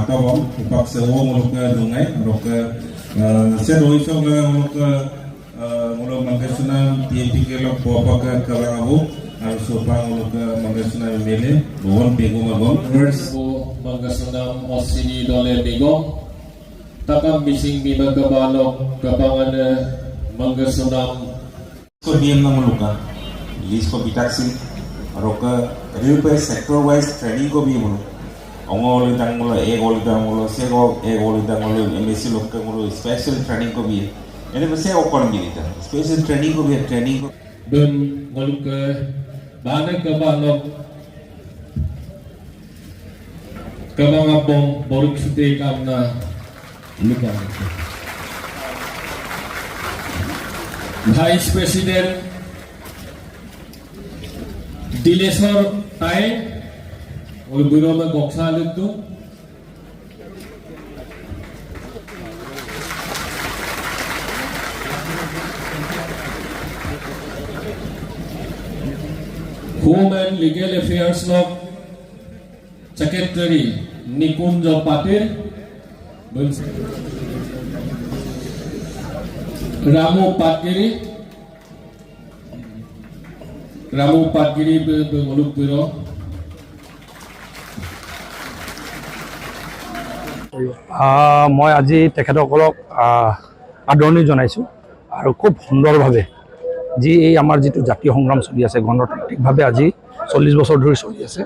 tabong upak sewo muluk dungai muluk sedoi so muluk muluk mangkesuna TMPK lok bapak ke Kabangabu harus supang muluk mangkesuna mele bon pego magom first mangkesuna osini dole begom takam bising bima kabalok kabangan mangkesuna so BM na muluka list ko bitaksi roka real pe sector wise training ko bi mulu ongol dang mulo e gol dang mulo se go e gol dang mulo MSc lok ka mulo special training ko bi ene se okon bi ta special training ko bi training ko dun goluk ke bana kabalok kabangabong boruk sute kamna lupa Vice President Dileswar Tai और बिरो में बॉक्सा लिख दूं home and legal affairs law secretary Nikunj Patil Ramu Patgiri मुलुक बिरो মই আজি তেখেতসকলক আদৰণি জনাইছোঁ আৰু খুব সুন্দৰভাৱে যি এই আমাৰ যিটো জাতীয় সংগ্ৰাম চলি আছে গণতান্ত্ৰিকভাৱে আজি 40 বছৰ ধৰি চলি আছে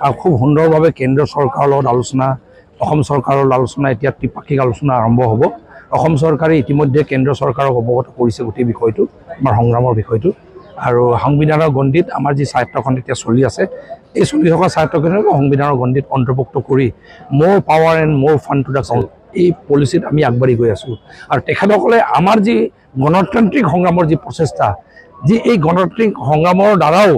আৰু খুব সুন্দৰভাৱে কেন্দ্ৰ চৰকাৰৰ লগত আলোচনা অসম চৰকাৰৰ আলোচনা এতিয়া ত্ৰিপাক্ষিক আলোচনা আৰম্ভ হ'ব অসম চৰকাৰে ইতিমধ্যে কেন্দ্ৰ চৰকাৰক অৱগত কৰিছে গোটেই বিষয়টো আমাৰ সংগ্ৰামৰ বিষয়টো আৰু সংবিধানৰ গণ্ডিত আমাৰ যি স্বায়ত্তখন এতিয়া চলি আছে এই চলি থকা স্বায়ত্তখনক সংবিধানৰ গণ্ডিত অন্তৰ্ভুক্ত কৰি মোৰ পাৱাৰ এণ্ড মোৰ ফাণ্ড টু দ্য এই পলিচিত আমি আগবাঢ়ি গৈ আছোঁ আৰু তেখেতসকলে আমাৰ যি গণতান্ত্ৰিক সংগ্ৰামৰ যি প্ৰচেষ্টা যি এই গণতান্ত্ৰিক সংগ্ৰামৰ দ্বাৰাও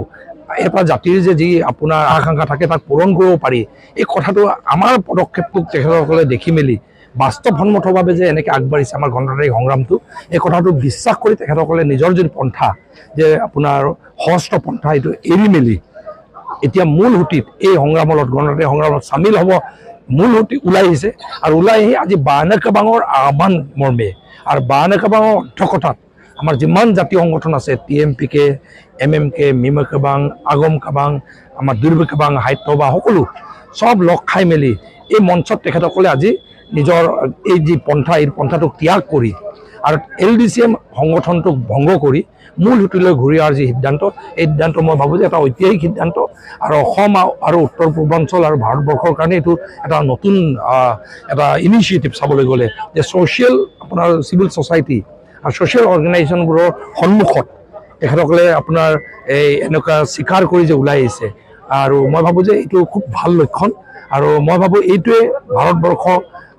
এটা জাতিৰ যি আপোনাৰ আকাংক্ষা থাকে তাক পূৰণ কৰিব পাৰি এই কথাটো আমাৰ পদক্ষেপটোক তেখেতসকলে দেখি মেলি বাস্তৱসন্মতভাৱে যে এনেকৈ আগবাঢ়িছে আমাৰ গণতান্ত্ৰিক সংগ্ৰামটো এই কথাটো বিশ্বাস কৰি তেখেতসকলে নিজৰ যি পন্থা যে আপোনাৰ সশস্ত্ৰ পন্থা এইটো এৰি মেলি এতিয়া মূল সুঁতিত এই সংগ্ৰামৰ লগত গণতান্ত্ৰিক সংগ্ৰামত চামিল হ'ব মূল সুঁতি ওলাই আহিছে আৰু ওলাই আহি আজি বানে কাবাঙৰ আহ্বান মৰ্মে আৰু বানে কাবাঙৰ অধ্যক্ষতাত আমাৰ যিমান জাতীয় সংগঠন আছে TMPK MMK মিম কাবাং আগম কাবাং আমাৰ দুৰ্ব কাবাং সাহিত্যসভা সকলো সব লগ খাই মেলি এই মঞ্চত তেখেতসকলে আজি নিজৰ এই যি পন্থা এই পন্থাটোক ত্যাগ কৰি আৰু LDCM সংগঠনটোক ভংগ কৰি মূল সুঁতিলৈ ঘূৰি অহাৰ যি সিদ্ধান্ত এই সিদ্ধান্ত মই ভাবোঁ যে এটা ঐতিহাসিক সিদ্ধান্ত আৰু অসম আৰু উত্তৰ পূৰ্বাঞ্চল আৰু ভাৰতবৰ্ষৰ কাৰণে এইটো এটা নতুন এটা ইনিচিয়েটিভ চাবলৈ গ'লে যে ছ'চিয়েল আপোনাৰ চিভিল ছ'চাইটি আৰু ছ'চিয়েল অৰ্গেনাইজেশ্যনবোৰৰ সন্মুখত তেখেতসকলে আপোনাৰ এই এনেকুৱা স্বীকাৰ কৰি যে ওলাই আহিছে আৰু মই ভাবোঁ যে এইটো খুব ভাল লক্ষণ আৰু মই ভাবোঁ এইটোৱে ভাৰতবৰ্ষ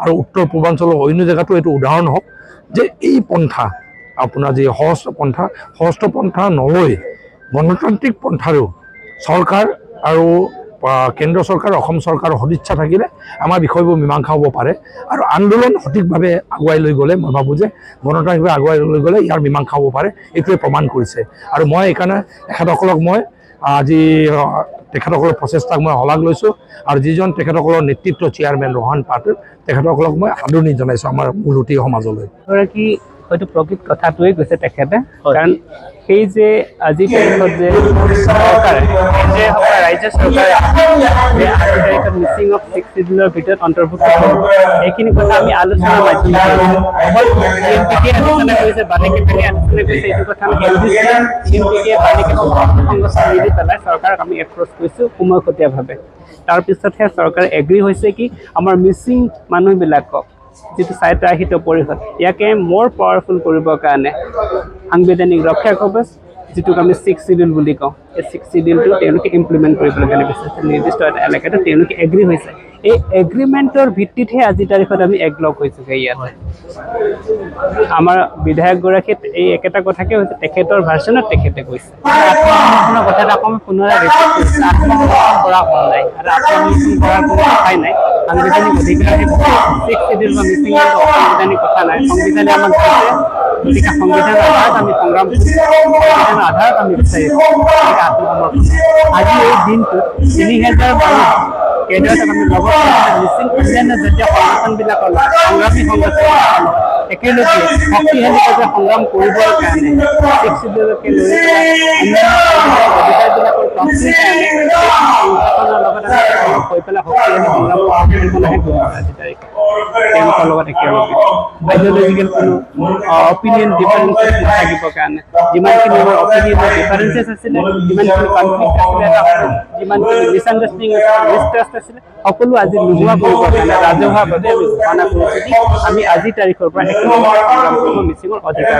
আৰু উত্তৰ পূৰ্বাঞ্চলৰ অন্য জেগাতো এইটো উদাহৰণ হওক যে এই পন্থা আপোনাৰ যি সহস্ৰ পন্থা নলৈ গণতান্ত্ৰিক পন্থাৰেও চৰকাৰ আৰু কেন্দ্ৰ চৰকাৰ অসম চৰকাৰৰ সদিচ্ছা থাকিলে আমাৰ বিষয়বোৰ মীমাংসা হ'ব পাৰে আৰু আন্দোলন সঠিকভাৱে আগুৱাই লৈ গ'লে মই ভাবোঁ যে গণতান্ত্ৰিকভাৱে আগুৱাই লৈ গ'লে ইয়াৰ মীমাংসা হ'ব পাৰে এইটোৱে প্ৰমাণ কৰিছে আৰু মই এইকাৰণে তেখেতসকলক মই আজি তেখেতসকলৰ প্ৰচেষ্টাক মই শলাগ লৈছোঁ আৰু যিজন তেখেতসকলৰ নেতৃত্ব চেয়াৰমেন ৰোহন পাটিল তেখেতসকলক মই আদৰণি জনাইছোঁ আমাৰ মূলসুঁতি সমাজলৈ কি হয়তো প্ৰকৃত কথাটোৱে কৈছে তেখেতে কাৰণ সেই যে আজিৰ তাৰিখত যে চৰকাৰে ৰাজ্য চৰকাৰে যে আজিৰ তাৰিখত মিচিং অফ 6 শিডিউলৰ ভিতৰত অন্তৰ্ভুক্ত কৰিব এইখিনি কথা আমি আলোচনাৰ মাধ্যমেৰে আলোচনা কৰিছে বানেকে আলোচনা কৰিছে এইটো কথা আমি LDCM বানেকে সংগঠন মিলি পেলাই চৰকাৰক আমি এপ্ৰ'চ কৰিছোঁ উমৈহতীয়াভাৱে তাৰপিছতহে চৰকাৰে এগ্ৰী হৈছে কি আমাৰ মিচিং মানুহবিলাকক যিটো স্বায়ত্তশাসিত পৰিষদ ইয়াকে মোৰ পাৱাৰফুল কৰিবৰ কাৰণে সাংবিধানিক ৰক্ষা কবচ যিটোক আমি 6 শিডিউল বুলি কওঁ এই 6 শিডিউলটো তেওঁলোকে ইমপ্লিমেণ্ট কৰিবলৈ কাৰণে বিচাৰিছে নিৰ্দিষ্ট এটা এলেকাটো তেওঁলোকে এগ্ৰী হৈছে এই এগ্ৰিমেণ্টৰ ভিত্তিতহে আজিৰ তাৰিখত আমি একলগ হৈছোঁ ইয়াতে আমাৰ বিধায়কগৰাকীয়ে এই একেটা কথাকে হৈছে তেখেতৰ ভাৰ্চনত তেখেতে কৈছে আত্মসমৰ্পণৰ কথাটো আকৌ পুনৰাই ৰিপিট কৰিছে আত্মসমৰ্পণ কৰা হোৱা নাই আৰু আত্মসমৰ্পণ কৰাৰ কোনো কথাই নাই সাংবিধানিক অধিকাৰ 6 শিডিউল বা মিচিঙৰ সাংবিধানিক কথা নাই সংবিধানে আমাক দিছে গতিকে সংবিধানৰ আধাৰত আমি সংগ্ৰাম সংবিধানৰ আধাৰত আমি বিচাৰিছোঁ আত্মসমৰ্পণ আজি এই দিনটোত 3000 মানুহ কেইডৰাত আমি লগত মিচিং অন্যান্য জাতীয় সংগঠনবিলাকৰ লগত সংগ্ৰামী সংগঠনবিলাকৰ লগত একেলগে শক্তিশালীভাৱে সংগ্ৰাম কৰিবৰ কাৰণে শিক্ষিতকে লৈ পেলাই অন্যান্য অধিকাৰবিলাকৰ প্ৰাপ্তিৰ কাৰণে সংগঠনৰ লগত আমি হৈ পেলাই শক্তিশালী সংগ্ৰাম কৰিবলৈহে গৈ আজি তাৰিখে তেওঁলোকৰ লগত একেলগে আইডিঅলজিকেল কোনো অপিনিয়ন ডিফাৰেঞ্চেছ নাথাকিবৰ কাৰণে যিমানখিনি আমাৰ অপিনিয়নৰ ডিফাৰেঞ্চেছ আছিলে যিমানখিনি কনফ্লিক্ট আছিলে যিমানখিনি মিছআণ্ডাৰষ্টেণ্ডিং আছিলে মিষ্ট্ৰাষ্ট আছিলে সকলো আজি নোহোৱা কৰিবৰ কাৰণে ৰাজহুৱাভাৱে আমি ঘোষণা কৰিছোঁ যে আমি আজিৰ তাৰিখৰ পৰা একেলগে সংগ্ৰাম কৰিব মিচিঙৰ অধিকাৰ